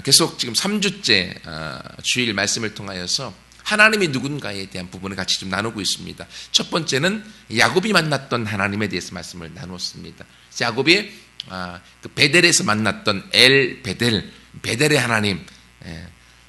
계속 지금 3주째 주일 말씀을 통하여서 하나님이 누군가에 대한 부분을 같이 좀 나누고 있습니다. 첫 번째는 야곱이 만났던 하나님에 대해서 말씀을 나누었습니다. 야곱이 그 베델에서 만났던 베델의 하나님,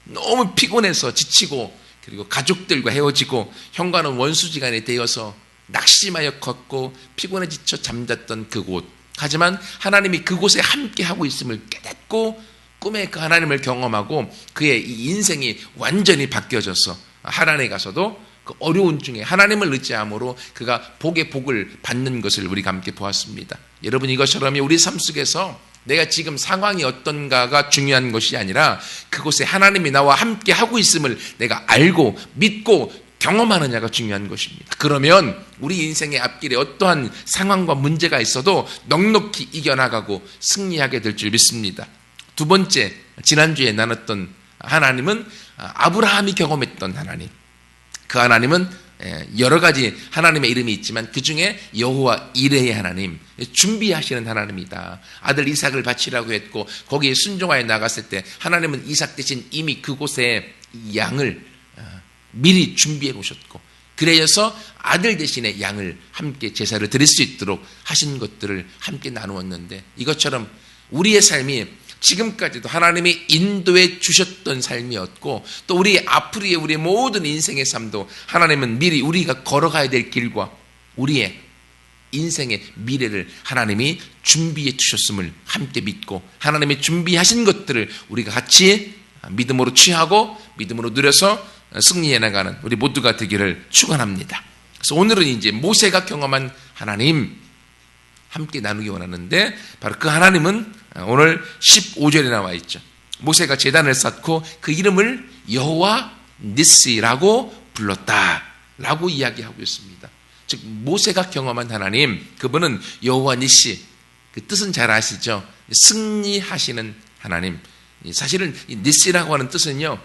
너무 피곤해서 지치고 그리고 가족들과 헤어지고 형과는 원수지간에 되어서 낙심하여 걷고 피곤해 지쳐 잠잤던 그곳. 하지만 하나님이 그곳에 함께하고 있음을 깨닫고 꿈에 그 하나님을 경험하고 그의 이 인생이 완전히 바뀌어져서 하란에 가서도 그 어려운 중에 하나님을 의지함으로 그가 복의 복을 받는 것을 우리가 함께 보았습니다. 여러분, 이것처럼 우리 삶 속에서 내가 지금 상황이 어떤가가 중요한 것이 아니라 그곳에 하나님이 나와 함께 하고 있음을 내가 알고 믿고 경험하느냐가 중요한 것입니다. 그러면 우리 인생의 앞길에 어떠한 상황과 문제가 있어도 넉넉히 이겨나가고 승리하게 될 줄 믿습니다. 두 번째, 지난주에 나눴던 하나님은 아브라함이 경험했던 하나님. 그 하나님은 여러 가지 하나님의 이름이 있지만 그 중에 여호와 이레의 하나님, 준비하시는 하나님이다. 아들 이삭을 바치라고 했고 거기에 순종하여 나갔을 때 하나님은 이삭 대신 이미 그곳에 양을 미리 준비해 놓으셨고 그래서 아들 대신에 양을 함께 제사를 드릴 수 있도록 하신 것들을 함께 나누었는데 이것처럼 우리의 삶이 지금까지도 하나님이 인도해 주셨던 삶이었고 또 우리 앞으로의 우리의 모든 인생의 삶도 하나님은 미리 우리가 걸어가야 될 길과 우리의 인생의 미래를 하나님이 준비해 주셨음을 함께 믿고 하나님이 준비하신 것들을 우리가 같이 믿음으로 취하고 믿음으로 누려서 승리해 나가는 우리 모두가 되기를 축원합니다. 그래서 오늘은 이제 모세가 경험한 하나님 함께 나누기 원하는데 바로 그 하나님은 오늘 15절에 나와 있죠. 모세가 제단을 쌓고 그 이름을 여호와 니시라고 불렀다라고 이야기하고 있습니다. 즉 모세가 경험한 하나님, 그분은 여호와 니시, 그 뜻은 잘 아시죠? 승리하시는 하나님. 사실은 이 니시라고 하는 뜻은요,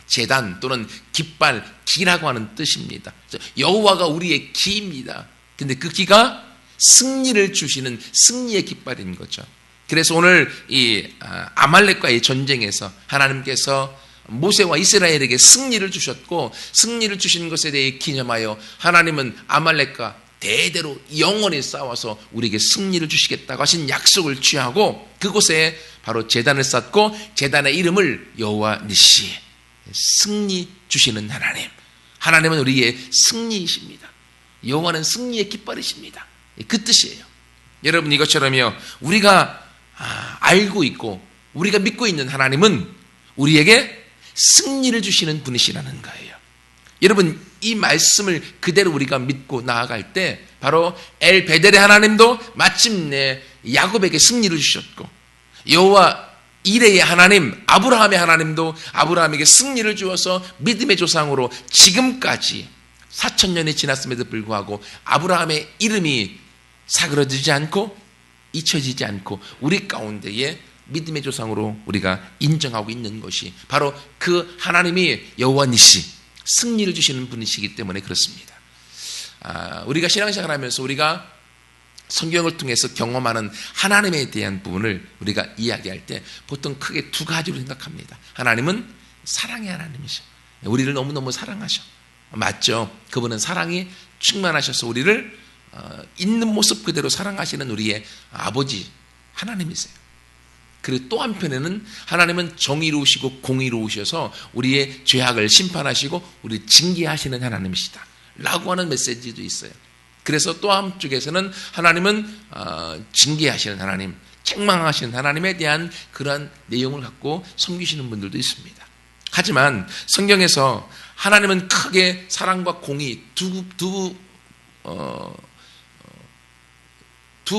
제단 또는 깃발, 기라고 하는 뜻입니다. 여호와가 우리의 기입니다. 근데 그 기가 승리를 주시는 승리의 깃발인 거죠. 그래서 오늘 이 아말렉과의 전쟁에서 하나님께서 모세와 이스라엘에게 승리를 주셨고 승리를 주신 것에 대해 기념하여 하나님은 아말렉과 대대로 영원히 싸워서 우리에게 승리를 주시겠다고 하신 약속을 취하고 그곳에 바로 제단을 쌓고 제단의 이름을 여호와 니시, 승리 주시는 하나님. 하나님은 우리의 승리이십니다. 여호와는 승리의 깃발이십니다. 그 뜻이에요. 여러분, 이것처럼요, 우리가 알고 있고 우리가 믿고 있는 하나님은 우리에게 승리를 주시는 분이시라는 거예요. 여러분, 이 말씀을 그대로 우리가 믿고 나아갈 때 바로 엘 베델의 하나님도 마침내 야곱에게 승리를 주셨고 여호와 이레의 하나님, 아브라함의 하나님도 아브라함에게 승리를 주어서 믿음의 조상으로 지금까지 4,000년이 지났음에도 불구하고 아브라함의 이름이 사그러지지 않고 잊혀지지 않고 우리 가운데에 믿음의 조상으로 우리가 인정하고 있는 것이 바로 그 하나님이 여호와 니시, 승리를 주시는 분이시기 때문에 그렇습니다. 우리가 신앙생활을 하면서 우리가 성경을 통해서 경험하는 하나님에 대한 부분을 우리가 이야기할 때 보통 크게 두 가지로 생각합니다. 하나님은 사랑의 하나님이셔. 우리를 너무너무 사랑하셔. 맞죠? 그분은 사랑이 충만하셔서 우리를 있는 모습 그대로 사랑하시는 우리의 아버지 하나님이세요. 그리고 또 한편에는 하나님은 정의로우시고 공의로우셔서 우리의 죄악을 심판하시고 우리를 징계하시는 하나님이시다 라고 하는 메시지도 있어요. 그래서 또 한쪽에서는 하나님은 징계하시는 하나님, 책망하시는 하나님에 대한 그러한 내용을 갖고 섬기시는 분들도 있습니다. 하지만 성경에서 하나님은 크게 사랑과 공의 두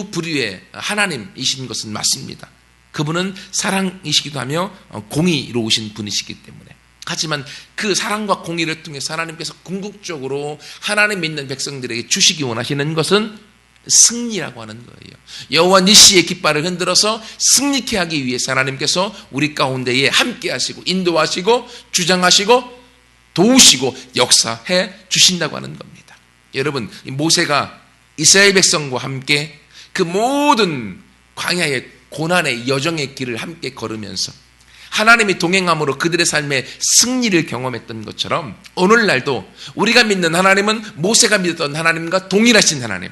부류의 하나님이신 것은 맞습니다. 그분은 사랑이시기도 하며 공의로우신 분이시기 때문에. 하지만 그 사랑과 공의를 통해서 하나님께서 궁극적으로 하나님 믿는 백성들에게 주시기 원하시는 것은 승리라고 하는 거예요. 여호와 니시의 깃발을 흔들어서 승리케 하기 위해서 하나님께서 우리 가운데에 함께 하시고 인도하시고 주장하시고 도우시고 역사해 주신다고 하는 겁니다. 여러분, 모세가 이스라엘 백성과 함께 그 모든 광야의 고난의 여정의 길을 함께 걸으면서 하나님이 동행함으로 그들의 삶에 승리를 경험했던 것처럼 오늘날도 우리가 믿는 하나님은 모세가 믿었던 하나님과 동일하신 하나님.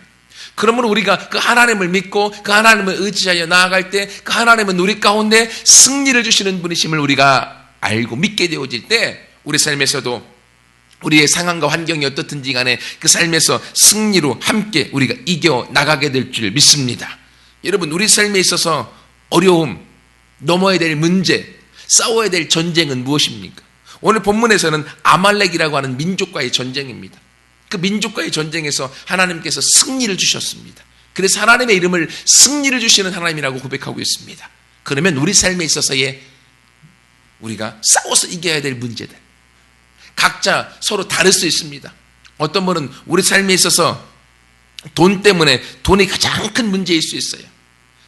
그러므로 우리가 그 하나님을 믿고 그 하나님을 의지하여 나아갈 때 그 하나님은 우리 가운데 승리를 주시는 분이심을 우리가 알고 믿게 되어질 때 우리 삶에서도 우리의 상황과 환경이 어떻든지 간에 그 삶에서 승리로 함께 우리가 이겨 나가게 될 줄 믿습니다. 여러분, 우리 삶에 있어서 어려움, 넘어야 될 문제, 싸워야 될 전쟁은 무엇입니까? 오늘 본문에서는 아말렉이라고 하는 민족과의 전쟁입니다. 그 민족과의 전쟁에서 하나님께서 승리를 주셨습니다. 그래서 하나님의 이름을 승리를 주시는 하나님이라고 고백하고 있습니다. 그러면 우리 삶에 있어서의 우리가 싸워서 이겨야 될 문제들, 각자 서로 다를 수 있습니다. 어떤 분은 우리 삶에 있어서 돈 때문에 돈이 가장 큰 문제일 수 있어요.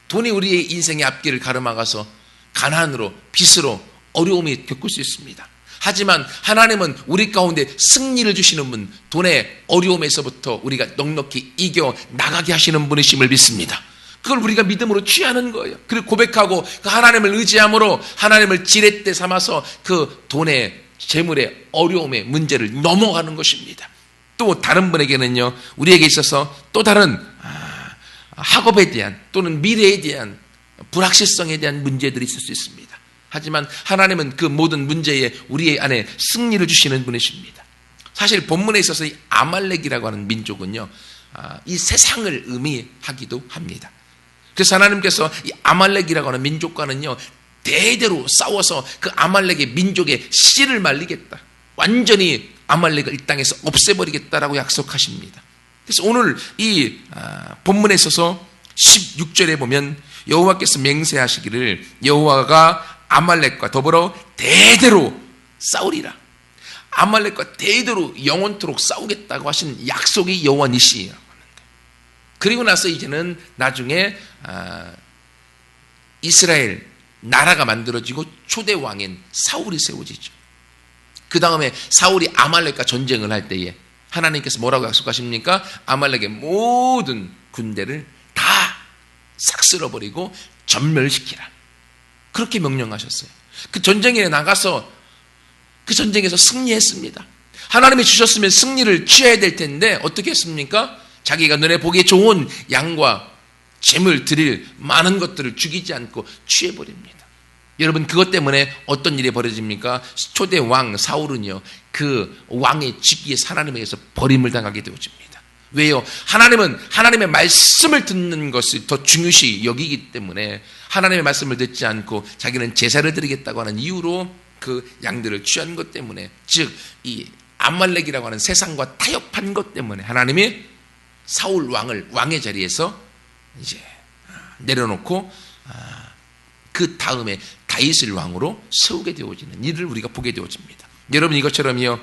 돈이 우리의 인생의 앞길을 가로막아서 가난으로, 빚으로 어려움이 겪을 수 있습니다. 하지만 하나님은 우리 가운데 승리를 주시는 분, 돈의 어려움에서부터 우리가 넉넉히 이겨 나가게 하시는 분이심을 믿습니다. 그걸 우리가 믿음으로 취하는 거예요. 그리고 고백하고 그 하나님을 의지함으로 하나님을 지렛대 삼아서 그 돈의 재물의 어려움의 문제를 넘어가는 것입니다. 또 다른 분에게는요, 우리에게 있어서 또 다른 학업에 대한 또는 미래에 대한 불확실성에 대한 문제들이 있을 수 있습니다. 하지만 하나님은 그 모든 문제에 우리의 안에 승리를 주시는 분이십니다. 사실 본문에 있어서 이 아말렉이라고 하는 민족은요, 이 세상을 의미하기도 합니다. 그래서 하나님께서 이 아말렉이라고 하는 민족과는요, 대대로 싸워서 그 아말렉의 민족의 씨를 말리겠다, 완전히 아말렉을 이 땅에서 없애버리겠다라고 약속하십니다. 그래서 오늘 이 본문에 있어서 16절에 보면 여호와께서 맹세하시기를 여호와가 아말렉과 더불어 대대로 싸우리라. 아말렉과 대대로 영원토록 싸우겠다고 하신 약속이 여호와 니시라고 하는 거예요. 그리고 나서 이제는 나중에 이스라엘 나라가 만들어지고 초대 왕인 사울이 세워지죠. 그 다음에 사울이 아말렉과 전쟁을 할 때에 하나님께서 뭐라고 약속하십니까? 아말렉의 모든 군대를 다 싹 쓸어버리고 전멸시키라. 그렇게 명령하셨어요. 그 전쟁에 나가서 그 전쟁에서 승리했습니다. 하나님이 주셨으면 승리를 취해야 될 텐데 어떻게 했습니까? 자기가 눈에 보기에 좋은 양과 재물 드릴 많은 것들을 죽이지 않고 취해버립니다. 여러분, 그것 때문에 어떤 일이 벌어집니까? 초대 왕 사울은요, 그 왕의 직위에서 하나님에게서 버림을 당하게 되어집니다. 왜요? 하나님은 하나님의 말씀을 듣는 것을 더 중요시 여기기 때문에 하나님의 말씀을 듣지 않고 자기는 제사를 드리겠다고 하는 이유로 그 양들을 취한 것 때문에, 즉 이 아말렉이라고 하는 세상과 타협한 것 때문에 하나님이 사울 왕을 왕의 자리에서 이제 내려놓고 그 다음에 다윗을 왕으로 세우게 되어지는 일을 우리가 보게 되어집니다. 여러분, 이것처럼요,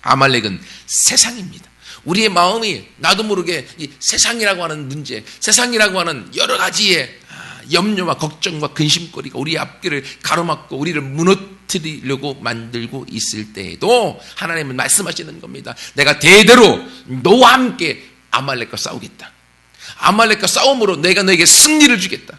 아말렉은 세상입니다. 우리의 마음이 나도 모르게 이 세상이라고 하는 문제, 세상이라고 하는 여러 가지의 염려와 걱정과 근심거리가 우리의 앞길을 가로막고 우리를 무너뜨리려고 만들고 있을 때에도 하나님은 말씀하시는 겁니다. 내가 대대로 너와 함께 아말렉과 싸우겠다. 아말렉과 싸움으로 내가 너에게 승리를 주겠다.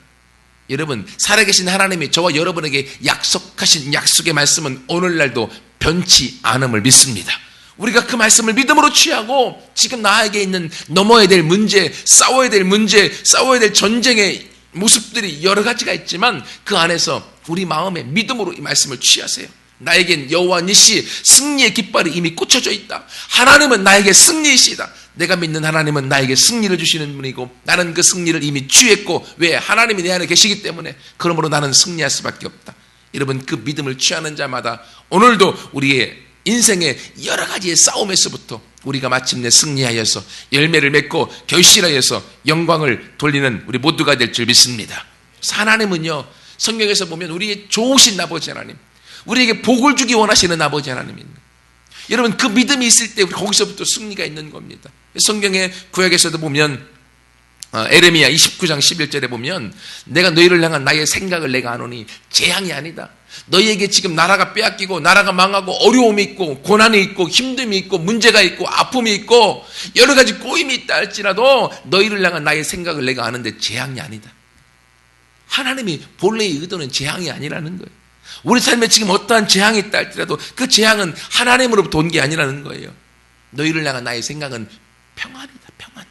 여러분, 살아계신 하나님이 저와 여러분에게 약속하신 약속의 말씀은 오늘날도 변치 않음을 믿습니다. 우리가 그 말씀을 믿음으로 취하고 지금 나에게 있는 넘어야 될 문제, 싸워야 될 문제, 싸워야 될 전쟁의 모습들이 여러 가지가 있지만 그 안에서 우리 마음에 믿음으로 이 말씀을 취하세요. 나에겐 여호와 니시 승리의 깃발이 이미 꽂혀져 있다. 하나님은 나에게 승리이시다. 내가 믿는 하나님은 나에게 승리를 주시는 분이고 나는 그 승리를 이미 취했고, 왜? 하나님이 내 안에 계시기 때문에. 그러므로 나는 승리할 수밖에 없다. 여러분, 그 믿음을 취하는 자마다 오늘도 우리의 인생의 여러 가지의 싸움에서부터 우리가 마침내 승리하여서 열매를 맺고 결실하여서 영광을 돌리는 우리 모두가 될 줄 믿습니다. 하나님은요, 성경에서 보면 우리의 좋으신 아버지 하나님, 우리에게 복을 주기 원하시는 아버지 하나님입니다. 여러분, 그 믿음이 있을 때 우리 거기서부터 승리가 있는 겁니다. 성경의 구약에서도 보면 에레미야 29장 11절에 보면 내가 너희를 향한 나의 생각을 내가 아노니 재앙이 아니다. 너희에게 지금 나라가 빼앗기고 나라가 망하고 어려움이 있고 고난이 있고 힘듦이 있고 문제가 있고 아픔이 있고 여러 가지 꼬임이 있다 할지라도 너희를 향한 나의 생각을 내가 아는데 재앙이 아니다. 하나님이 본래의 의도는 재앙이 아니라는 거예요. 우리 삶에 지금 어떠한 재앙이 있다 할지라도 그 재앙은 하나님으로부터 온 게 아니라는 거예요. 너희를 향한 나의 생각은 평안이다. 평안.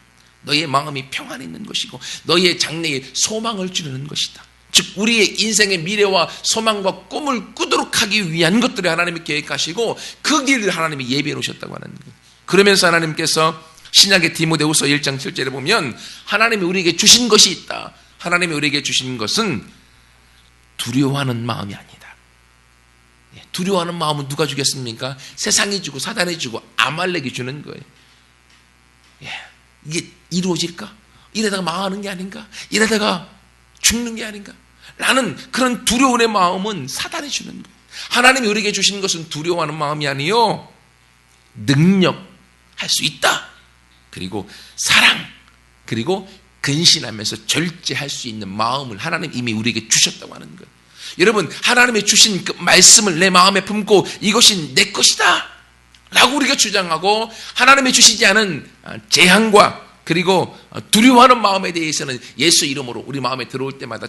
너희의 마음이 평안에 있는 것이고 너희의 장래에 소망을 주려는 것이다. 즉 우리의 인생의 미래와 소망과 꿈을 꾸도록 하기 위한 것들을 하나님이 계획하시고 그 길을 하나님이 예비해 놓으셨다고 하는 거예요. 그러면서 하나님께서 신약의 디모데후서 1장 7절에 보면 하나님이 우리에게 주신 것이 있다. 하나님이 우리에게 주신 것은 두려워하는 마음이 아니다. 두려워하는 마음은 누가 주겠습니까? 세상이 주고 사단이 주고 아말렉이 주는 거예요. 이게 이루어질까? 이러다가 망하는 게 아닌가? 이러다가 죽는 게 아닌가? 라는 그런 두려움의 마음은 사단이 주는 거예요. 하나님이 우리에게 주신 것은 두려워하는 마음이 아니요 능력할 수 있다. 그리고 사랑, 그리고 근신하면서 절제할 수 있는 마음을 하나님 이미 우리에게 주셨다고 하는 거예요. 여러분, 하나님이 주신 그 말씀을 내 마음에 품고 이것이 내 것이다 라고 우리가 주장하고 하나님이 주시지 않은 재앙과 그리고 두려워하는 마음에 대해서는 예수 이름으로 우리 마음에 들어올 때마다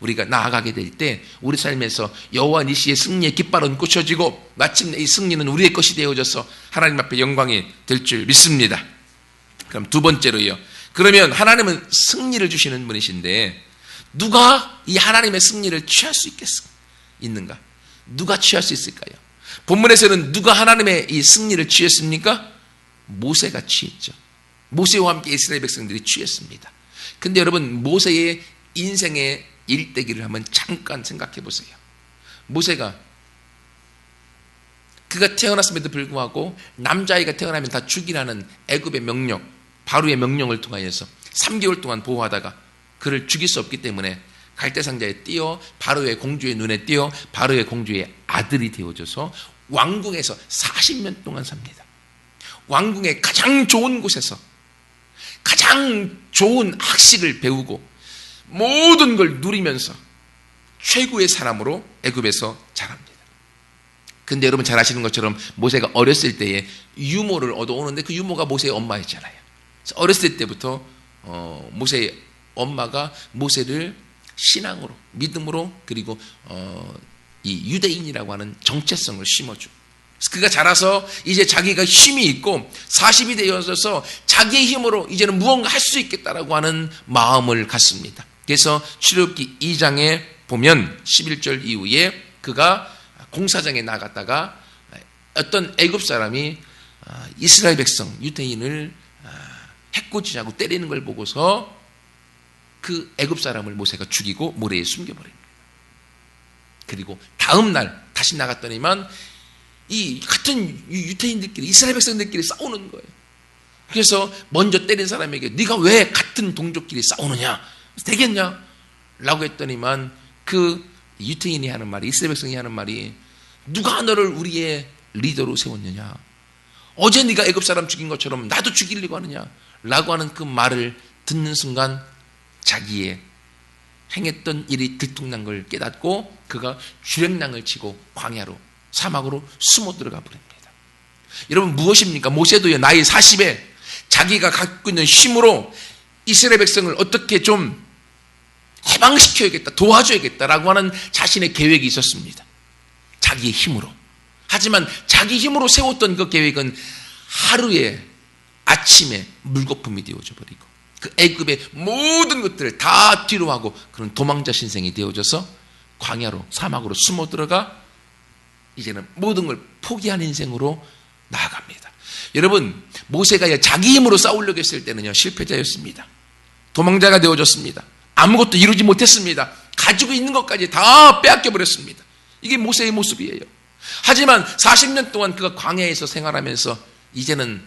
우리가 나아가게 될 때 우리 삶에서 여호와 니시의 승리의 깃발은 꽂혀지고 마침내 이 승리는 우리의 것이 되어져서 하나님 앞에 영광이 될 줄 믿습니다. 그럼 두 번째로요. 그러면 하나님은 승리를 주시는 분이신데 누가 이 하나님의 승리를 취할 수 있는가? 누가 취할 수 있을까요? 본문에서는 누가 하나님의 이 승리를 취했습니까? 모세가 취했죠. 모세와 함께 이스라엘 백성들이 취했습니다. 근데 여러분, 모세의 인생의 일대기를 한번 잠깐 생각해 보세요. 모세가 그가 태어났음에도 불구하고 남자아이가 태어나면 다 죽이라는 애굽의 명령, 바로의 명령을 통하여서 3개월 동안 보호하다가 그를 죽일 수 없기 때문에 갈대상자에 띄어 바로의 공주의 눈에 띄어 바로의 공주의 아들이 되어져서 왕궁에서 40년 동안 삽니다. 왕궁의 가장 좋은 곳에서 가장 좋은 학식을 배우고 모든 걸 누리면서 최고의 사람으로 애굽에서 자랍니다. 근데 여러분 잘 아시는 것처럼 모세가 어렸을 때에 유모를 얻어오는데 그 유모가 모세의 엄마였잖아요. 그래서 어렸을 때부터 모세의 엄마가 모세를 신앙으로, 믿음으로, 그리고 이 유대인이라고 하는 정체성을 심어주고, 그래서 그가 자라서 이제 자기가 힘이 있고 40이 되어서 자기의 힘으로 이제는 무언가 할 수 있겠다라고 하는 마음을 갖습니다. 그래서 출애굽기 2장에 보면 11절 이후에 그가 공사장에 나갔다가 어떤 애굽 사람이 이스라엘 백성 유대인을 해코지하고 때리는 걸 보고서 그 애굽 사람을 모세가 죽이고 모래에 숨겨버립니다. 그리고 다음 날 다시 나갔더니만 이 같은 유대인들끼리 이스라엘 백성들끼리 싸우는 거예요. 그래서 먼저 때린 사람에게 네가 왜 같은 동족끼리 싸우느냐? 되겠냐? 라고 했더니만 그 유대인이 하는 말이, 이스라엘 백성이 하는 말이, 누가 너를 우리의 리더로 세웠느냐? 어제 네가 애굽 사람 죽인 것처럼 나도 죽이려고 하느냐? 라고 하는 그 말을 듣는 순간 자기의 행했던 일이 들통난 걸 깨닫고 그가 주랭랑을 치고 광야로, 사막으로 숨어 들어가 버립니다. 여러분, 무엇입니까? 모세도요, 나이 40에 자기가 갖고 있는 힘으로 이스라엘 백성을 어떻게 좀 해방시켜야겠다, 도와줘야겠다라고 하는 자신의 계획이 있었습니다. 자기의 힘으로. 하지만 자기 힘으로 세웠던 그 계획은 하루에 아침에 물거품이 되어져 버리고 그 애굽의 모든 것들을 다 뒤로 하고 그런 도망자 신생이 되어져서 광야로, 사막으로 숨어 들어가 이제는 모든 걸 포기한 인생으로 나아갑니다. 여러분, 모세가 자기 힘으로 싸우려고 했을 때는요, 실패자였습니다. 도망자가 되어졌습니다. 아무것도 이루지 못했습니다. 가지고 있는 것까지 다 빼앗겨 버렸습니다. 이게 모세의 모습이에요. 하지만 40년 동안 그가 광야에서 생활하면서 이제는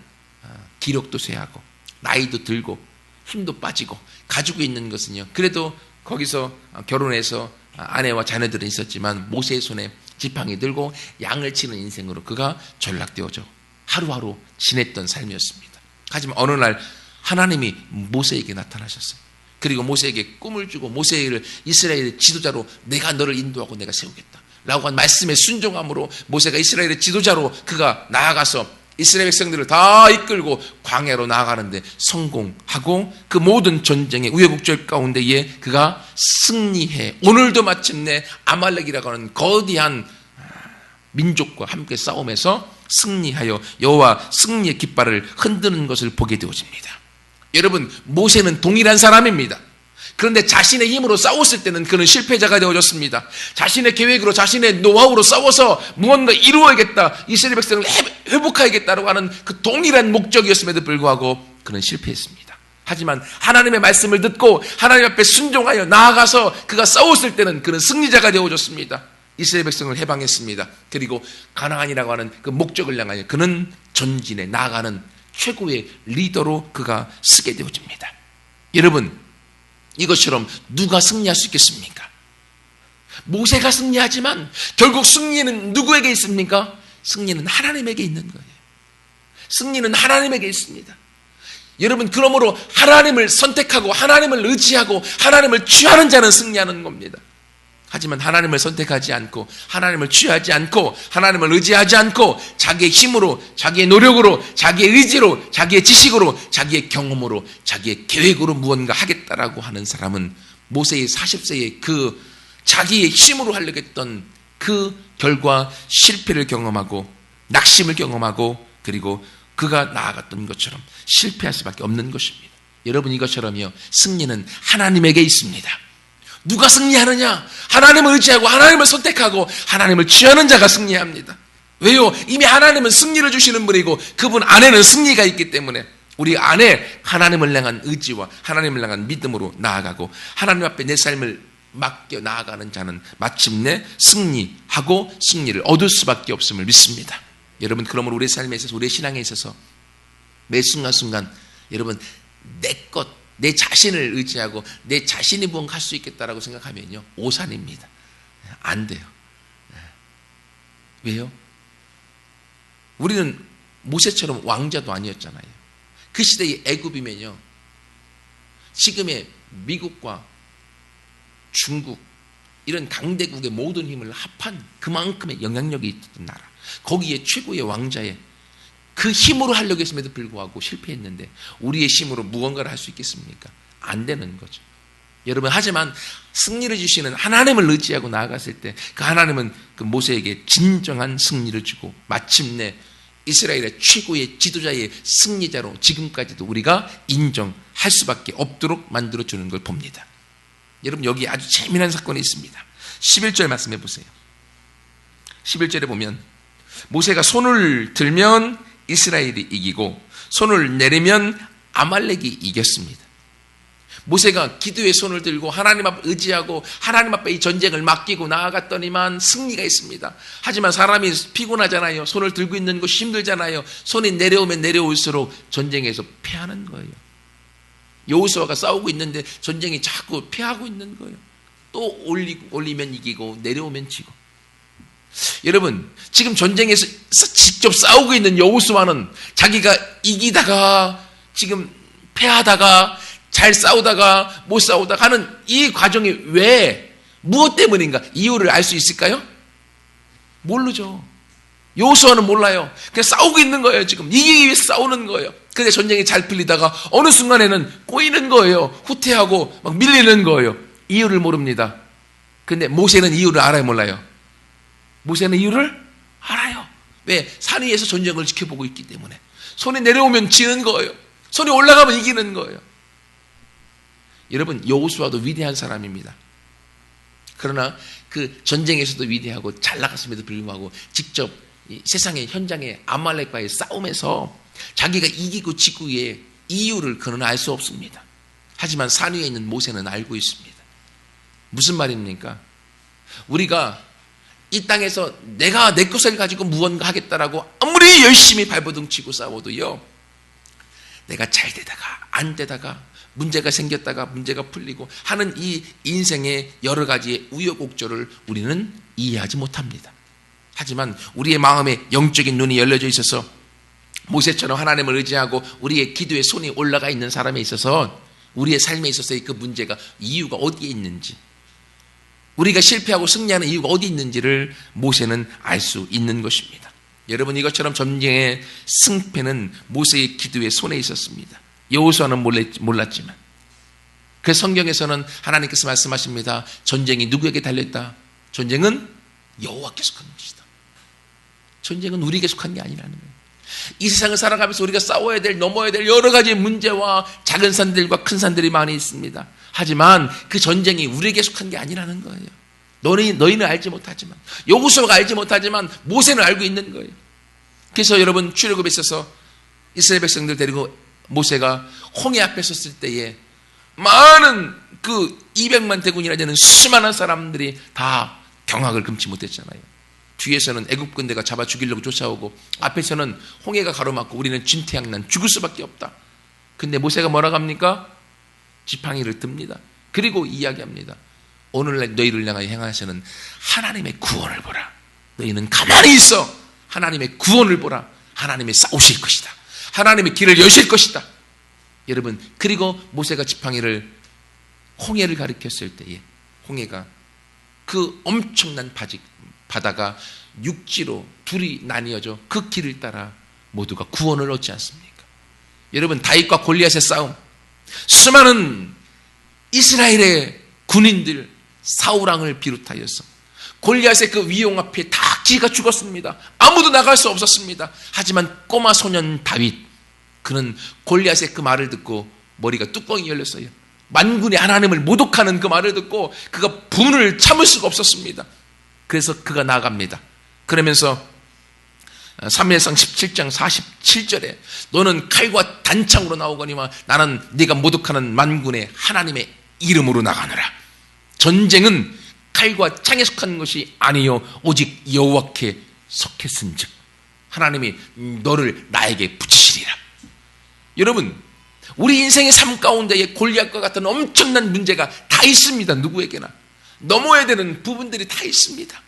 기력도 쇠하고 나이도 들고 힘도 빠지고 가지고 있는 것은요, 그래도 거기서 결혼해서 아내와 자녀들은 있었지만 모세의 손에 지팡이 들고 양을 치는 인생으로 그가 전락되어져 하루하루 지냈던 삶이었습니다. 하지만 어느 날 하나님이 모세에게 나타나셨어요. 그리고 모세에게 꿈을 주고 모세를 이스라엘의 지도자로 내가 너를 인도하고 내가 세우겠다 라고 한 말씀에 순종함으로 모세가 이스라엘의 지도자로 그가 나아가서 이스라엘 백성들을 다 이끌고 광야로 나아가는데 성공하고 그 모든 전쟁의 우여곡절 가운데에 그가 승리해 오늘도 마침내 아말렉이라고 하는 거대한 민족과 함께 싸움에서 승리하여 여호와 승리의 깃발을 흔드는 것을 보게 되어집니다. 여러분, 모세는 동일한 사람입니다. 그런데 자신의 힘으로 싸웠을 때는 그는 실패자가 되어졌습니다. 자신의 계획으로 자신의 노하우로 싸워서 무언가 이루어야겠다, 이스라엘 백성을 회복해야겠다라고 하는 그 동일한 목적이었음에도 불구하고 그는 실패했습니다. 하지만 하나님의 말씀을 듣고 하나님 앞에 순종하여 나아가서 그가 싸웠을 때는 그는 승리자가 되어졌습니다. 이스라엘 백성을 해방했습니다. 그리고 가나안이라고 하는 그 목적을 향하여 그는 전진해 나아가는 최고의 리더로 그가 서게 되어집니다. 여러분, 이것처럼 누가 승리할 수 있겠습니까? 모세가 승리하지만 결국 승리는 누구에게 있습니까? 승리는 하나님에게 있는 거예요. 승리는 하나님에게 있습니다. 여러분, 그러므로 하나님을 선택하고 하나님을 의지하고 하나님을 취하는 자는 승리하는 겁니다. 하지만 하나님을 선택하지 않고 하나님을 취하지 않고 하나님을 의지하지 않고 자기의 힘으로, 자기의 노력으로, 자기의 의지로, 자기의 지식으로, 자기의 경험으로, 자기의 계획으로 무언가 하겠다라고 하는 사람은 모세의 40세의 그 자기의 힘으로 하려고 했던 그 결과 실패를 경험하고 낙심을 경험하고 그리고 그가 나아갔던 것처럼 실패할 수밖에 없는 것입니다. 여러분, 이것처럼요, 승리는 하나님에게 있습니다. 누가 승리하느냐? 하나님을 의지하고 하나님을 선택하고 하나님을 취하는 자가 승리합니다. 왜요? 이미 하나님은 승리를 주시는 분이고 그분 안에는 승리가 있기 때문에 우리 안에 하나님을 향한 의지와 하나님을 향한 믿음으로 나아가고 하나님 앞에 내 삶을 맡겨 나아가는 자는 마침내 승리하고 승리를 얻을 수밖에 없음을 믿습니다. 여러분, 그러므로 우리의 삶에 있어서, 우리의 신앙에 있어서 매 순간순간 여러분, 내 자신을 의지하고 내 자신이 무언가 할 수 있겠다라고 생각하면요, 오산입니다. 안 돼요. 왜요? 우리는 모세처럼 왕자도 아니었잖아요. 그 시대의 애굽이면요, 지금의 미국과 중국 이런 강대국의 모든 힘을 합한 그만큼의 영향력이 있던 나라, 거기에 최고의 왕자의 그 힘으로 하려고 했음에도 불구하고 실패했는데 우리의 힘으로 무언가를 할 수 있겠습니까? 안 되는 거죠. 여러분, 하지만 승리를 주시는 하나님을 의지하고 나아갔을 때 그 하나님은 그 모세에게 진정한 승리를 주고 마침내 이스라엘의 최고의 지도자의 승리자로 지금까지도 우리가 인정할 수밖에 없도록 만들어주는 걸 봅니다. 여러분, 여기 아주 재미난 사건이 있습니다. 11절 말씀해 보세요. 11절에 보면 모세가 손을 들면 이스라엘이 이기고 손을 내리면 아말렉이 이겼습니다. 모세가 기도의 손을 들고 하나님 앞 의지하고 하나님 앞에 이 전쟁을 맡기고 나아갔더니만 승리가 있습니다. 하지만 사람이 피곤하잖아요. 손을 들고 있는 것이 힘들잖아요. 손이 내려오면 내려올수록 전쟁에서 패하는 거예요. 여호수아가 싸우고 있는데 전쟁이 자꾸 패하고 있는 거예요. 또 올리면 이기고 내려오면 지고. 여러분, 지금 전쟁에서 직접 싸우고 있는 여호수아는 자기가 이기다가 지금 패하다가 잘 싸우다가 못 싸우다가 하는 이 과정이 왜, 무엇 때문인가? 이유를 알 수 있을까요? 모르죠. 여호수아는 몰라요. 그냥 싸우고 있는 거예요. 지금 이기기 위해서 싸우는 거예요. 근데 전쟁이 잘 풀리다가 어느 순간에는 꼬이는 거예요. 후퇴하고 막 밀리는 거예요. 이유를 모릅니다. 근데 모세는 이유를 알아요, 몰라요? 모세는 이유를 알아요. 왜? 산 위에서 전쟁을 지켜보고 있기 때문에. 손이 내려오면 지는 거예요. 손이 올라가면 이기는 거예요. 여러분, 여호수아도 위대한 사람입니다. 그러나 그 전쟁에서도 위대하고 잘 나갔음에도 불구하고 직접 이 세상의 현장의 아말렉과의 싸움에서 자기가 이기고 지구의 이유를 그는 알 수 없습니다. 하지만 산 위에 있는 모세는 알고 있습니다. 무슨 말입니까? 우리가 이 땅에서 내가 내 것을 가지고 무언가 하겠다라고 아무리 열심히 발버둥치고 싸워도요, 내가 잘 되다가 안 되다가 문제가 생겼다가 문제가 풀리고 하는 이 인생의 여러 가지의 우여곡절을 우리는 이해하지 못합니다. 하지만 우리의 마음에 영적인 눈이 열려져 있어서 모세처럼 하나님을 의지하고 우리의 기도에 손이 올라가 있는 사람에 있어서 우리의 삶에 있어서의 그 문제가 이유가 어디에 있는지, 우리가 실패하고 승리하는 이유가 어디 있는지를 모세는 알 수 있는 것입니다. 여러분, 이것처럼 전쟁의 승패는 모세의 기도의 손에 있었습니다. 여호수아는 몰랐지만. 그래서 성경에서는 하나님께서 말씀하십니다. 전쟁이 누구에게 달렸다? 전쟁은 여호와께 속한 것이다. 전쟁은 우리에게 속한 게 아니라는 거예요. 이 세상을 살아가면서 우리가 싸워야 될, 넘어야 될 여러 가지 문제와 작은 산들과 큰 산들이 많이 있습니다. 하지만 그 전쟁이 우리에게 속한 게 아니라는 거예요. 너희는 알지 못하지만, 여호수아가 알지 못하지만 모세는 알고 있는 거예요. 그래서 여러분, 출애굽에 있어서 이스라엘 백성들 데리고 모세가 홍해 앞에 섰을 때에 많은 그 200만 대군이나 되는 수많은 사람들이 다 경악을 금치 못했잖아요. 뒤에서는 애굽 군대가 잡아 죽이려고 쫓아오고, 앞에서는 홍해가 가로막고 우리는 진퇴양난 죽을 수밖에 없다. 근데 모세가 뭐라고 합니까? 지팡이를 듭니다. 그리고 이야기합니다. 오늘날 너희를 향하여 행하시는 하나님의 구원을 보라. 너희는 가만히 있어. 하나님의 구원을 보라. 하나님이 싸우실 것이다. 하나님의 길을 여실 것이다. 여러분, 그리고 모세가 지팡이를 홍해를 가리켰을 때에 홍해가 그 엄청난 바다가 육지로 둘이 나뉘어져 그 길을 따라 모두가 구원을 얻지 않습니까? 여러분, 다윗과 골리앗의 싸움, 수많은 이스라엘의 군인들 사울왕을 비롯하여서 골리앗의 그 위용 앞에 다 지가 죽었습니다. 아무도 나갈 수 없었습니다. 하지만 꼬마 소년 다윗, 그는 골리앗의 그 말을 듣고 머리가 뚜껑이 열렸어요. 만군의 하나님을 모독하는 그 말을 듣고 그가 분을 참을 수가 없었습니다. 그래서 그가 나아갑니다. 그러면서 사무엘상 17장 47절에 너는 칼과 단창으로 나오거니와 나는 네가 모독하는 만군의 하나님의 이름으로 나가노라. 전쟁은 칼과 창에 속한 것이 아니요 오직 여호와께 속했은즉 하나님이 너를 나에게 붙이시리라. 여러분, 우리 인생의 삶 가운데에 골리앗과 같은 엄청난 문제가 다 있습니다. 누구에게나 넘어야 되는 부분들이 다 있습니다.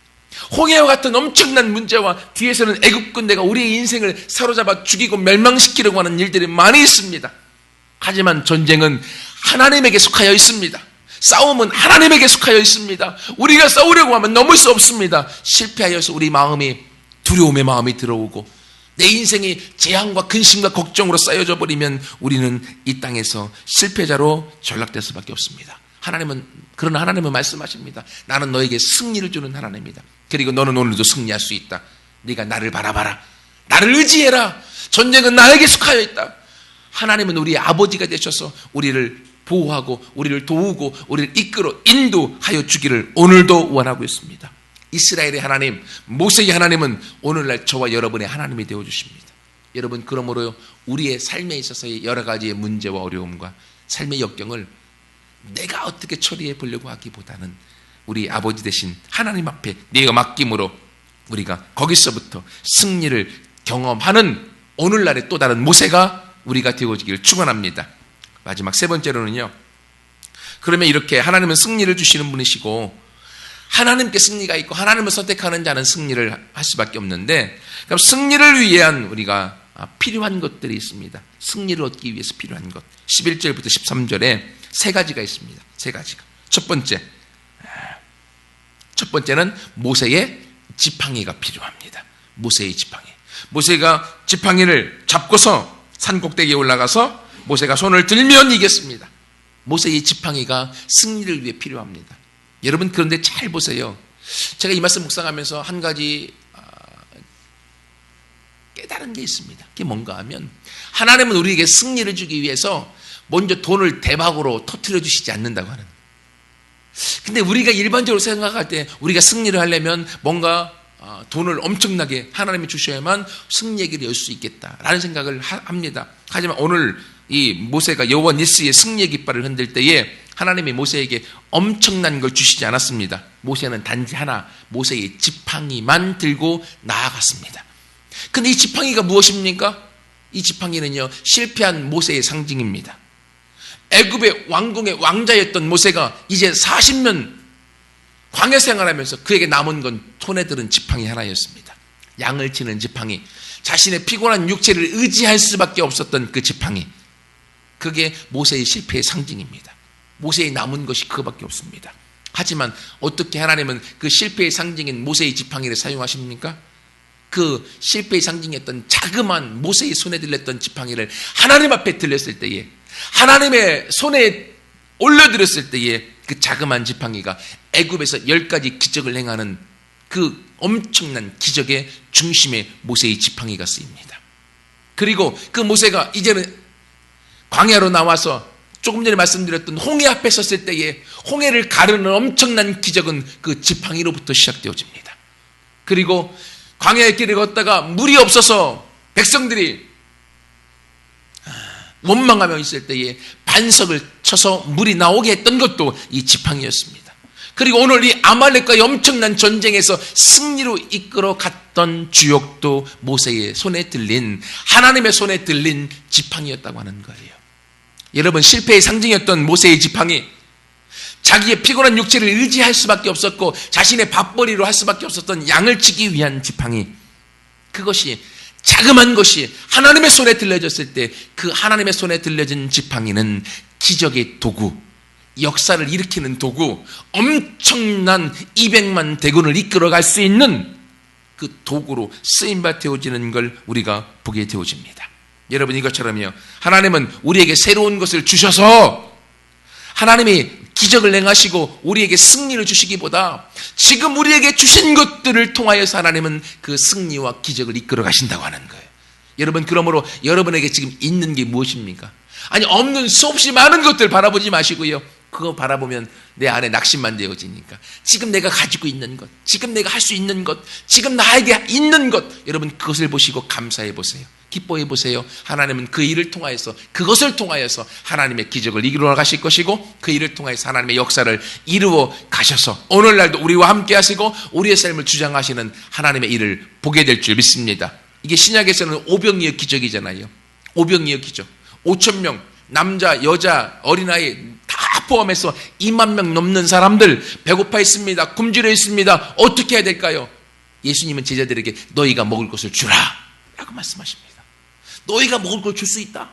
홍해와 같은 엄청난 문제와 뒤에서는 애굽 군대가 우리의 인생을 사로잡아 죽이고 멸망시키려고 하는 일들이 많이 있습니다. 하지만 전쟁은 하나님에게 속하여 있습니다. 싸움은 하나님에게 속하여 있습니다. 우리가 싸우려고 하면 넘을 수 없습니다. 실패하여서 우리 마음이 두려움의 마음이 들어오고 내 인생이 재앙과 근심과 걱정으로 쌓여져 버리면 우리는 이 땅에서 실패자로 전락될 수밖에 없습니다. 그러나 하나님은 말씀하십니다. 나는 너에게 승리를 주는 하나님이다. 그리고 너는 오늘도 승리할 수 있다. 네가 나를 바라봐라. 나를 의지해라. 전쟁은 나에게 속하여 있다. 하나님은 우리의 아버지가 되셔서 우리를 보호하고 우리를 도우고 우리를 이끌어 인도하여 주기를 오늘도 원하고 있습니다. 이스라엘의 하나님, 모세의 하나님은 오늘날 저와 여러분의 하나님이 되어주십니다. 여러분, 그러므로 우리의 삶에 있어서의 여러 가지의 문제와 어려움과 삶의 역경을 내가 어떻게 처리해 보려고 하기보다는 우리 아버지 되신 하나님 앞에 내가 맡김으로 우리가 거기서부터 승리를 경험하는 오늘날의 또 다른 모세가 우리가 되어지기를 축원합니다. 마지막 세 번째로는요, 그러면 이렇게 하나님은 승리를 주시는 분이시고 하나님께 승리가 있고 하나님을 선택하는 자는 승리를 할 수밖에 없는데, 그럼 승리를 위한 우리가 필요한 것들이 있습니다. 승리를 얻기 위해서 필요한 것, 11절부터 13절에 세 가지가 있습니다. 세 가지가. 첫 번째는 모세의 지팡이가 필요합니다. 모세의 지팡이. 모세가 지팡이를 잡고서 산 꼭대기에 올라가서 모세가 손을 들면 이겼습니다. 모세의 지팡이가 승리를 위해 필요합니다. 여러분, 그런데 잘 보세요. 제가 이 말씀 묵상하면서 한 가지 깨달은 게 있습니다. 그게 뭔가 하면 하나님은 우리에게 승리를 주기 위해서 먼저 돈을 대박으로 터뜨려 주시지 않는다고 하는. 근데 우리가 일반적으로 생각할 때 우리가 승리를 하려면 뭔가 돈을 엄청나게 하나님이 주셔야만 승리의 길을 열 수 있겠다라는 생각을 합니다. 하지만 오늘 이 모세가 여호와 니스의 승리의 깃발을 흔들 때에 하나님이 모세에게 엄청난 걸 주시지 않았습니다. 모세는 단지 하나, 모세의 지팡이만 들고 나아갔습니다. 근데 이 지팡이가 무엇입니까? 이 지팡이는요, 실패한 모세의 상징입니다. 애굽의 왕궁의 왕자였던 모세가 이제 40년 광야 생활하면서 그에게 남은 건 손에 들은 지팡이 하나였습니다. 양을 치는 지팡이, 자신의 피곤한 육체를 의지할 수밖에 없었던 그 지팡이, 그게 모세의 실패의 상징입니다. 모세의 남은 것이 그거밖에 없습니다. 하지만 어떻게 하나님은 그 실패의 상징인 모세의 지팡이를 사용하십니까? 그 실패의 상징이었던 자그마한 모세의 손에 들렸던 지팡이를 하나님 앞에 들렸을 때에, 하나님의 손에 올려드렸을 때에 그 자그마한 지팡이가 애굽에서 10가지 기적을 행하는 그 엄청난 기적의 중심에 모세의 지팡이가 쓰입니다. 그리고 그 모세가 이제는 광야로 나와서 조금 전에 말씀드렸던 홍해 앞에 섰을 때에 홍해를 가르는 엄청난 기적은 그 지팡이로부터 시작되어집니다. 그리고 광야의 길을 걷다가 물이 없어서 백성들이 원망하며 있을 때에 반석을 쳐서 물이 나오게 했던 것도 이 지팡이였습니다. 그리고 오늘 이 아말렉과의 엄청난 전쟁에서 승리로 이끌어 갔던 주역도 모세의 손에 들린, 하나님의 손에 들린 지팡이였다고 하는 거예요. 여러분, 실패의 상징이었던 모세의 지팡이, 자기의 피곤한 육체를 의지할 수밖에 없었고 자신의 밥벌이로 할 수밖에 없었던 양을 치기 위한 지팡이, 그것이 자그만 것이 하나님의 손에 들려졌을 때 그 하나님의 손에 들려진 지팡이는 기적의 도구, 역사를 일으키는 도구, 엄청난 200만 대군을 이끌어갈 수 있는 그 도구로 쓰임받아 되어지는 걸 우리가 보게 되어집니다. 여러분, 이것처럼요, 하나님은 우리에게 새로운 것을 주셔서 하나님이 기적을 행하시고 우리에게 승리를 주시기보다 지금 우리에게 주신 것들을 통하여서 하나님은 그 승리와 기적을 이끌어 가신다고 하는 거예요. 여러분, 그러므로 여러분에게 지금 있는 게 무엇입니까? 아니, 없는 수없이 많은 것들 바라보지 마시고요, 그거 바라보면 내 안에 낙심만 되어지니까 지금 내가 가지고 있는 것, 지금 내가 할 수 있는 것, 지금 나에게 있는 것, 여러분 그것을 보시고 감사해 보세요. 기뻐해 보세요. 하나님은 그 일을 통하여서, 그것을 통하여서 하나님의 기적을 이루어 가실 것이고 그 일을 통하여서 하나님의 역사를 이루어 가셔서 오늘날도 우리와 함께 하시고 우리의 삶을 주장하시는 하나님의 일을 보게 될 줄 믿습니다. 이게 신약에서는 오병이어 기적이잖아요. 오병이어 기적. 5,000명 남자, 여자, 어린아이 다 포함해서 2만 명 넘는 사람들 배고파 있습니다. 굶주려 있습니다. 어떻게 해야 될까요? 예수님은 제자들에게 너희가 먹을 것을 주라 라고 말씀하십니다. 너희가 먹을 걸 줄 수 있다?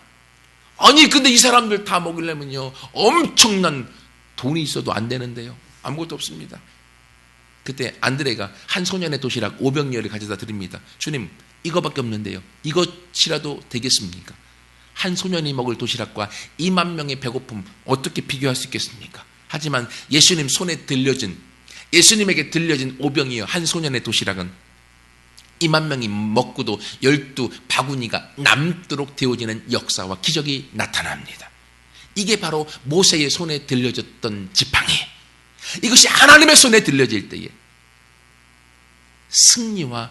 아니, 근데 이 사람들 다 먹으려면요 엄청난 돈이 있어도 안 되는데요. 아무것도 없습니다. 그때 안드레가 한 소년의 도시락 500여를 가져다 드립니다. 주님, 이거밖에 없는데요, 이것이라도 되겠습니까? 한 소년이 먹을 도시락과 2만 명의 배고픔 어떻게 비교할 수 있겠습니까? 하지만 예수님 손에 들려진, 예수님에게 들려진 오병이어 한 소년의 도시락은 2만 명이 먹고도 12바구니가 남도록 되어지는 역사와 기적이 나타납니다. 이게 바로 모세의 손에 들려졌던 지팡이, 이것이 하나님의 손에 들려질 때에 승리와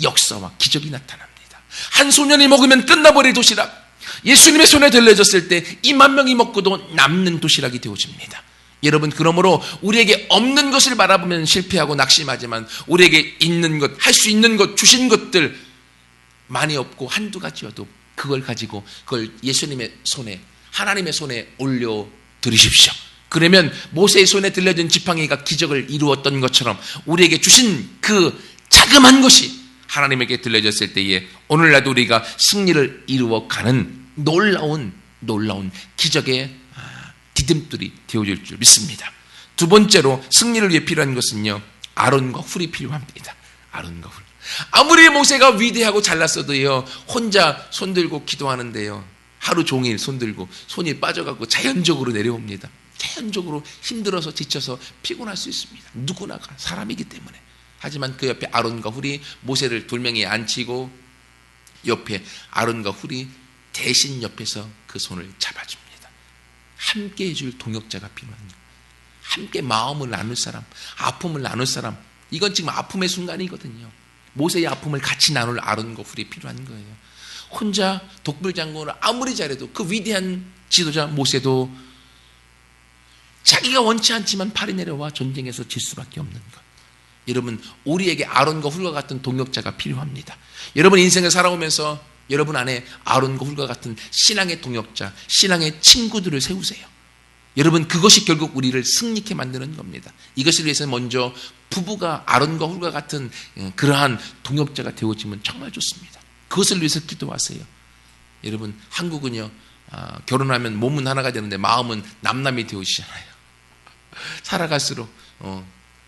역사와 기적이 나타납니다. 한 소년이 먹으면 끝나버릴 도시락, 예수님의 손에 들려졌을 때 2만 명이 먹고도 남는 도시락이 되어집니다. 여러분, 그러므로 우리에게 없는 것을 바라보면 실패하고 낙심하지만 우리에게 있는 것, 할 수 있는 것, 주신 것들 많이 없고 한두 가지여도 그걸 가지고 그걸 예수님의 손에, 하나님의 손에 올려 드리십시오. 그러면 모세의 손에 들려진 지팡이가 기적을 이루었던 것처럼 우리에게 주신 그 자그만 것이 하나님에게 들려졌을 때에 오늘날도 우리가 승리를 이루어가는 놀라운 기적의 디딤돌이 되어질 줄 믿습니다. 두 번째로 승리를 위해 필요한 것은요, 아론과 훌이 필요합니다. 아론과 훌. 아무리 모세가 위대하고 잘났어도요, 혼자 손들고 기도하는데요, 하루 종일 손들고 손이 빠져갖고 자연적으로 내려옵니다. 자연적으로 힘들어서 지쳐서 피곤할 수 있습니다. 누구나가 사람이기 때문에. 하지만 그 옆에 아론과 훌이 모세를 돌멩이에 앉히고 옆에 아론과 훌이 대신 옆에서 그 손을 잡아줍니다. 함께 해줄 동역자가 필요한 거예요. 함께 마음을 나눌 사람, 아픔을 나눌 사람. 이건 지금 아픔의 순간이거든요. 모세의 아픔을 같이 나눌 아론과 훌이 필요한 거예요. 혼자 독불장군을 아무리 잘해도 그 위대한 지도자 모세도 자기가 원치 않지만 팔이 내려와 전쟁에서 질 수밖에 없는 것. 여러분, 우리에게 아론과 훌과 같은 동역자가 필요합니다. 여러분 인생을 살아오면서 여러분 안에 아론과 훌과 같은 신앙의 동역자, 신앙의 친구들을 세우세요. 여러분, 그것이 결국 우리를 승리케 만드는 겁니다. 이것을 위해서 먼저 부부가 아론과 훌과 같은 그러한 동역자가 되어지면 정말 좋습니다. 그것을 위해서 기도하세요. 여러분, 한국은요, 결혼하면 몸은 하나가 되는데 마음은 남남이 되어지잖아요. 살아갈수록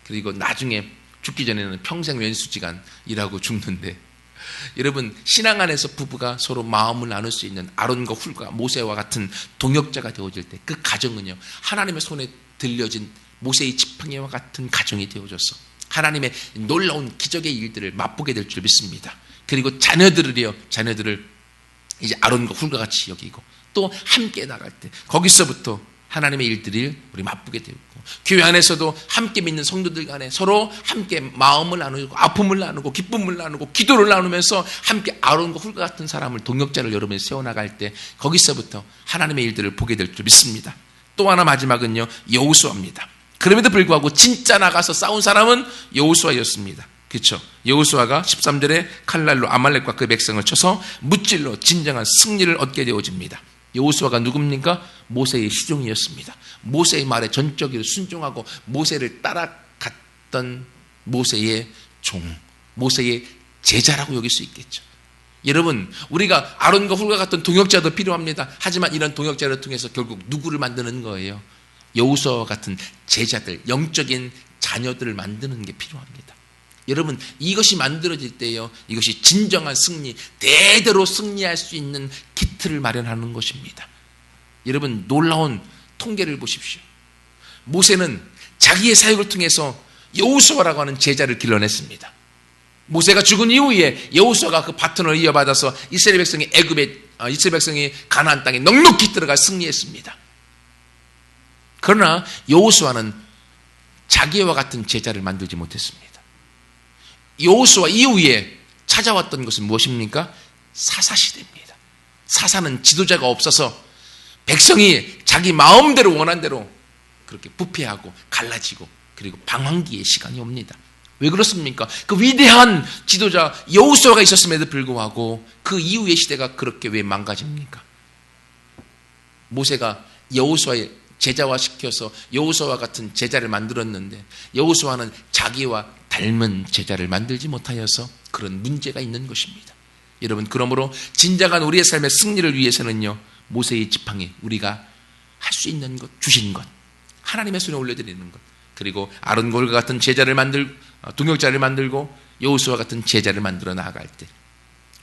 그리고 나중에 죽기 전에는 평생 왼수지간 일하고 죽는데, 여러분 신앙 안에서 부부가 서로 마음을 나눌 수 있는 아론과 훌과 모세와 같은 동역자가 되어질 때 그 가정은요 하나님의 손에 들려진 모세의 지팡이와 같은 가정이 되어져서 하나님의 놀라운 기적의 일들을 맛보게 될 줄 믿습니다. 그리고 자녀들을 이제 아론과 훌과 같이 여기고 또 함께 나갈 때 거기서부터 하나님의 일들을 우리 맛보게 되고, 교회 안에서도 함께 믿는 성도들 간에 서로 함께 마음을 나누고 아픔을 나누고 기쁨을 나누고 기도를 나누면서 함께 아론과 훌과 같은 사람을 동역자를 여러분이 세워나갈 때 거기서부터 하나님의 일들을 보게 될 줄 믿습니다. 또 하나 마지막은요 여호수아입니다. 그럼에도 불구하고 진짜 나가서 싸운 사람은 여호수아였습니다. 그렇죠? 여호수아가 13절에 칼날로 아말렉과 그 백성을 쳐서 무찔러 진정한 승리를 얻게 되어집니다. 여호수아가 누굽니까? 모세의 시종이었습니다. 모세의 말에 전적으로 순종하고 모세를 따라갔던 모세의 종, 모세의 제자라고 여길 수 있겠죠. 여러분 우리가 아론과 훌과 같은 동역자도 필요합니다. 하지만 이런 동역자를 통해서 결국 누구를 만드는 거예요? 여호수아와 같은 제자들, 영적인 자녀들을 만드는 게 필요합니다. 여러분 이것이 만들어질 때요 이것이 진정한 승리, 대대로 승리할 수 있는 기틀을 마련하는 것입니다. 여러분 놀라운 통계를 보십시오. 모세는 자기의 사역을 통해서 여호수아라고 하는 제자를 길러냈습니다. 모세가 죽은 이후에 여호수아가 그 바톤을 이어받아서 이스라엘 백성이 가나안 땅에 넉넉히 들어가 승리했습니다. 그러나 여호수아는 자기와 같은 제자를 만들지 못했습니다. 여호수아 이후에 찾아왔던 것은 무엇입니까? 사사시대입니다. 사사는 지도자가 없어서 백성이 자기 마음대로 원한 대로 그렇게 부패하고 갈라지고 그리고 방황기의 시간이 옵니다. 왜 그렇습니까? 그 위대한 지도자 여호수아가 있었음에도 불구하고 그 이후의 시대가 그렇게 왜 망가집니까? 모세가 여호수아의 제자화시켜서 여호수아와 같은 제자를 만들었는데 여호수아는 자기와 닮은 제자를 만들지 못하여서 그런 문제가 있는 것입니다. 여러분 그러므로 진정한 우리의 삶의 승리를 위해서는요 모세의 지팡이, 우리가 할 수 있는 것, 주신 것, 하나님의 손에 올려드리는 것, 그리고 아론과 훌과 같은 제자를 동역자를 만들고 여호수아 같은 제자를 만들어 나아갈 때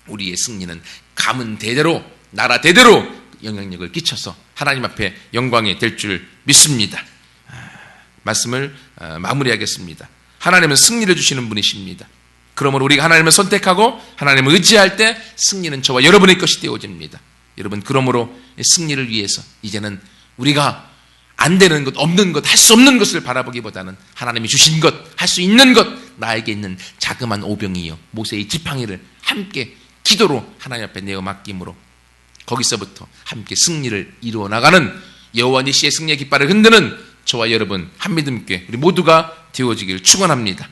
우리의 승리는 가문 대대로, 나라 대대로 영향력을 끼쳐서 하나님 앞에 영광이 될 줄 믿습니다. 말씀을 마무리하겠습니다. 하나님은 승리를 주시는 분이십니다. 그러므로 우리가 하나님을 선택하고 하나님을 의지할 때 승리는 저와 여러분의 것이 되어집니다. 여러분 그러므로 승리를 위해서 이제는 우리가 안 되는 것, 없는 것, 할 수 없는 것을 바라보기보다는 하나님이 주신 것, 할 수 있는 것, 나에게 있는 자그만 오병이요 모세의 지팡이를 함께 기도로 하나님 앞에 내어 맡김으로 거기서부터 함께 승리를 이루어 나가는 여호와 니시의 승리의 깃발을 흔드는 저와 여러분 한 믿음께 우리 모두가 되어지기를 축원합니다.